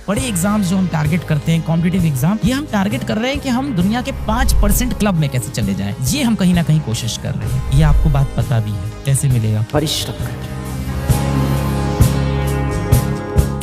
बड़े एग्जाम्स जो हम टारगेट करते हैं, कॉम्पिटिटिव एग्जाम, ये हम टारगेट कर रहे हैं कि हम दुनिया के 5% क्लब में कैसे चले जाएं। ये हम कहीं ना कहीं कोशिश कर रहे हैं। ये आपको बात पता भी है, कैसे मिलेगा? परिश्रम करके।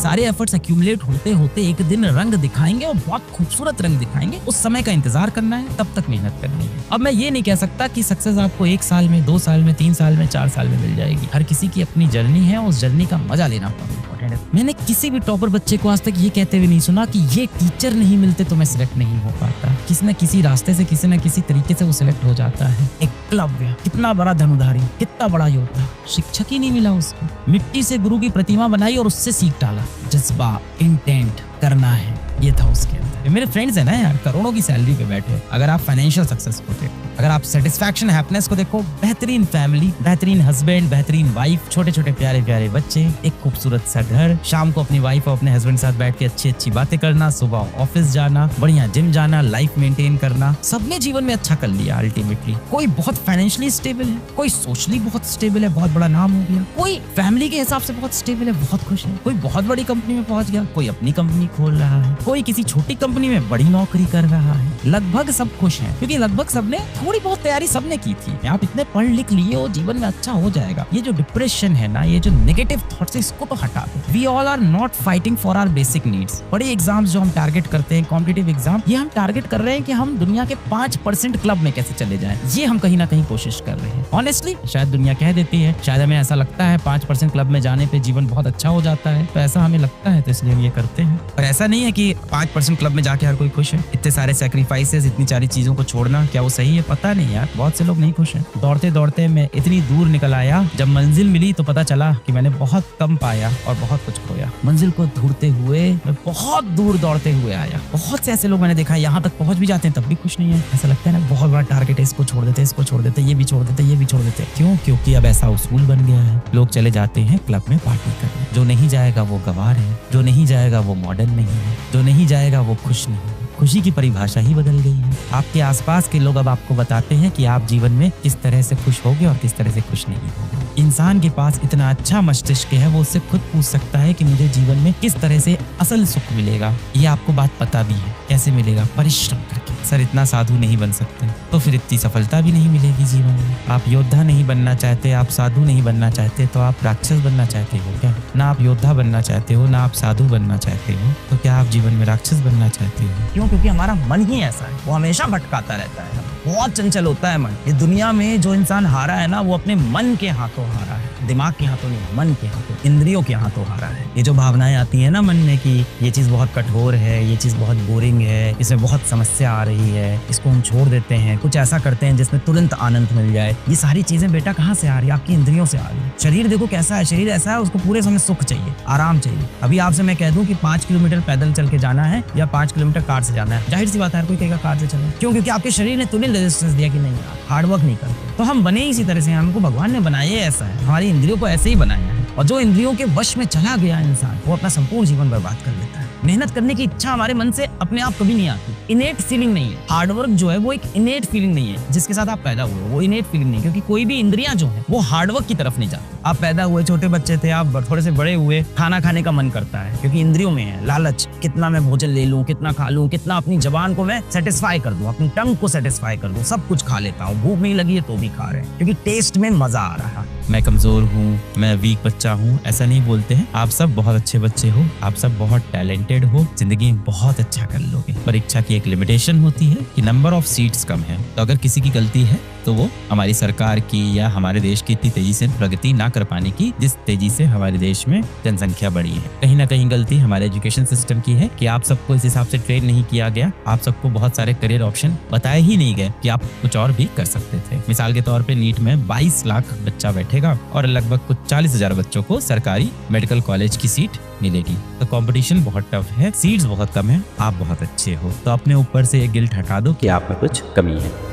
सारे एफर्ट्स एक्यूमुलेट होते होते एक दिन रंग दिखाएंगे और बहुत खूबसूरत रंग दिखाएंगे। उस समय का इंतजार करना है, तब तक मेहनत करनी है। अब मैं ये नहीं कह सकता कि सक्सेस आपको 1 साल में, 2 साल में, 3 साल में, 4 साल में मिल जाएगी। हर किसी की अपनी जर्नी है, उस जर्नी का मजा लेना बहुत इंपॉर्टेंट है। मैंने किसी भी टॉपर बच्चे को आज तक ये कहते हुए नहीं सुना कि ये टीचर नहीं मिलते तो मैं सिलेक्ट नहीं हो पाता। किसी न किसी रास्ते से, किसी न किसी तरीके से वो सिलेक्ट हो जाता है। एकलव्य कितना बड़ा धनुधारी, कितना बड़ा योद्धा, शिक्षक ही नहीं मिला उसको। मिट्टी से गुरु की प्रतिमा बनाई और उससे सीख डाला। जज्बा, इंटेंट करना है, ये था उसके अंदर। मेरे फ्रेंड्स है ना यार, करोड़ों की सैलरी पे बैठे। अगर आप फाइनेंशियल सक्सेस को देखो, अगर आप सेटिस्फैक्शन, हैप्पीनेस को देखो, बेहतरीन फैमिली, बेहतरीन हस्बैंड, बेहतरीन वाइफ, छोटे छोटे प्यारे प्यारे बच्चे, एक खूबसूरत सा घर, शाम को अपनी वाइफ और अपने हस्बैंड के साथ बैठ के अच्छी अच्छी बातें करना, सुबह ऑफिस जाना, बढ़िया जिम जाना, लाइफ मेंटेन करना, सबने जीवन में अच्छा कर लिया अल्टीमेटली। कोई बहुत फाइनेंशियली स्टेबल है, कोई सोशली बहुत स्टेबल है, बहुत बड़ा नाम हो गया, कोई फैमिली के हिसाब से बहुत स्टेबल है, बहुत खुश है, कोई बहुत बड़ी कंपनी में पहुंच गया, कोई अपनी कंपनी खोल रहा है, कोई किसी छोटी कंपनी में बड़ी नौकरी कर रहा है। लगभग सब खुश हैं, क्योंकि लगभग सबने थोड़ी बहुत तैयारी सबने की थी। आप इतने पढ़ लिख लिए हो, जीवन में अच्छा हो जाएगा। ये जो डिप्रेशन है ना, ये जो नेगेटिव थॉट्स है, इसको तो हटा दो। We all are not fighting for our basic needs. बड़े एग्जाम्स जो हम टारगेट करते हैं, कॉम्पिटिटिव एग्जाम, ये हम टारगेट कर रहे हैं कि हम दुनिया के 5% क्लब में कैसे चले जाएं। ये हम कहीं ना कहीं कोशिश कर रहे हैं। ऑनेस्टली शायद दुनिया कह देती है, शायद हमें ऐसा लगता है 5% क्लब में जाने पे जीवन बहुत अच्छा हो जाता है, तो ऐसा हमें लगता है, तो इसलिए हम ये करते हैं। और ऐसा नहीं है कि 5% क्लब में जाके हर कोई खुश है। इतने सारे सैक्रिफाइसेस, इतनी सारी चीजों को छोड़ना, क्या वो सही है? पता नहीं यार, बहुत से लोग नहीं खुश हैं। दौड़ते दौड़ते मैं इतनी दूर निकल आया, जब मंजिल मिली तो पता चला कि मैंने बहुत कम पाया और बहुत कुछ खोया। मंजिल को ढूंढते हुए मैं बहुत दूर दौड़ते हुए आया। बहुत से ऐसे लोग मैंने देखा, यहाँ तक पहुंच भी जाते हैं तब भी खुश नहीं है। ऐसा लगता है ना, बहुत बड़ा टारगेट है, इसको छोड़ देते, इसको छोड़ देते, ये भी छोड़ देते, ये भी छोड़ देते। क्यों? क्योंकि अब ऐसा उसूल बन गया है, लोग चले जाते हैं क्लब में पार्टी करने। जो नहीं जाएगा वो गवार है, जो नहीं जाएगा वो मॉडर्न नहीं है, जो नहीं जाएगा वो खुश नहीं है। खुशी की परिभाषा ही बदल गई है। आपके आसपास के लोग अब आपको बताते हैं कि आप जीवन में किस तरह से खुश होगे और किस तरह से खुश नहीं होगे। इंसान के पास इतना अच्छा मस्तिष्क है, वो उससे खुद पूछ सकता है कि मुझे जीवन में किस तरह से असल सुख मिलेगा। ये आपको बात पता भी है, कैसे मिलेगा? परिश्रम करके। सर इतना साधु नहीं बन सकते, तो फिर इतनी सफलता भी नहीं मिलेगी जीवन में। आप योद्धा नहीं बनना चाहते, आप साधु नहीं बनना चाहते, तो आप राक्षस बनना चाहते हो क्या? ना आप योद्धा बनना चाहते हो, ना आप साधु बनना चाहते हो, तो क्या आप जीवन में राक्षस बनना चाहते हो? क्यों? क्योंकि हमारा मन ही ऐसा है, वो हमेशा भटकाता रहता है, बहुत चंचल होता है मन। ये दुनिया में जो इंसान हारा है ना, वो अपने मन के हाथों हारा है, दिमाग के हाथों नहीं, मन के हाथों, इंद्रियों के हाथों हारा है। ये जो भावनाएं आती है ना मन में कि ये चीज बहुत कठोर है, ये चीज बहुत बोरिंग है, इसमें बहुत समस्या आ रही है, इसको हम छोड़ देते हैं, कुछ ऐसा करते हैं जिसमें तुरंत आनंद मिल जाए। ये सारी चीजें बेटा कहाँ से आ रही है? आपकी इंद्रियों से आ रही है। शरीर देखो कैसा है, शरीर ऐसा है, उसको पूरे समय सुख चाहिए, आराम चाहिए। अभी आपसे मैं कह दूं कि 5 किलोमीटर पैदल चल के जाना है या 5 किलोमीटर कार से जाना है, जाहिर सी बात है, कोई कहेगा कार से चले। क्यों? क्योंकि आपके शरीर ने तुरंत रेजिस्टेंस दिया कि नहीं, हार्ड वर्क नहीं करते। तो हम बने इसी तरह से, हमको भगवान ने बनाया ऐसा है, हमारी इंद्रियों को ऐसे ही बनाया है। और जो इंद्रियों के वश में चला गया इंसान, वो अपना संपूर्ण जीवन बर्बाद कर लेता है। मेहनत करने की इच्छा हमारे मन से अपने आप कभी नहीं आती, इनेट फीलिंग नहीं है। हार्डवर्क जो है वो एक इनेट फीलिंग नहीं है, जिसके साथ आप पैदा हुए, वो इनेट फीलिंग नहीं, क्योंकि कोई भी इंद्रियां जो है वो हार्डवर्क की तरफ नहीं जाती। आप पैदा हुए, छोटे बच्चे थे, आप थोड़े से बड़े हुए, खाना खाने का मन करता है, क्योंकि इंद्रियों में है लालच, कितना मैं भोजन ले लूं, कितना खा लूं, कितना अपनी जबान को मैं सेटिस्फाई कर दूं, अपनी टंग को सेटिस्फाई कर दूं, सब कुछ खा लेता हूँ, भूख नहीं लगी है तो भी खा रहे हैं, क्योंकि टेस्ट में मजा आ रहा है। मैं कमजोर हूँ, मैं वीक बच्चा हूँ, ऐसा नहीं बोलते हैं। आप सब बहुत अच्छे बच्चे हो, आप सब बहुत टैलेंटेड हो, जिंदगी में बहुत अच्छा कर लोगे। परीक्षा की एक लिमिटेशन होती है कि नंबर ऑफ सीट्स कम है, तो अगर किसी की गलती है तो वो हमारी सरकार की या हमारे देश की इतनी तेजी से प्रगति ना कर पाने की, जिस तेजी से हमारे देश में जनसंख्या बढ़ी है। कहीं ना कहीं गलती हमारे एजुकेशन सिस्टम की है कि आप सबको इस हिसाब से ट्रेन नहीं किया गया, आप सबको बहुत सारे करियर ऑप्शन बताए ही नहीं गए कि आप कुछ और भी कर सकते थे। मिसाल के तौर पे नीट में 22 लाख बच्चा बैठेगा और लगभग कुछ 40,000 बच्चों को सरकारी मेडिकल कॉलेज की सीट मिलेगी। तो कंपटीशन बहुत टफ है, सीट्स बहुत कम है, आप बहुत अच्छे हो, तो अपने ऊपर से ये गिल्ट हटा दो कि आप में कुछ कमी है।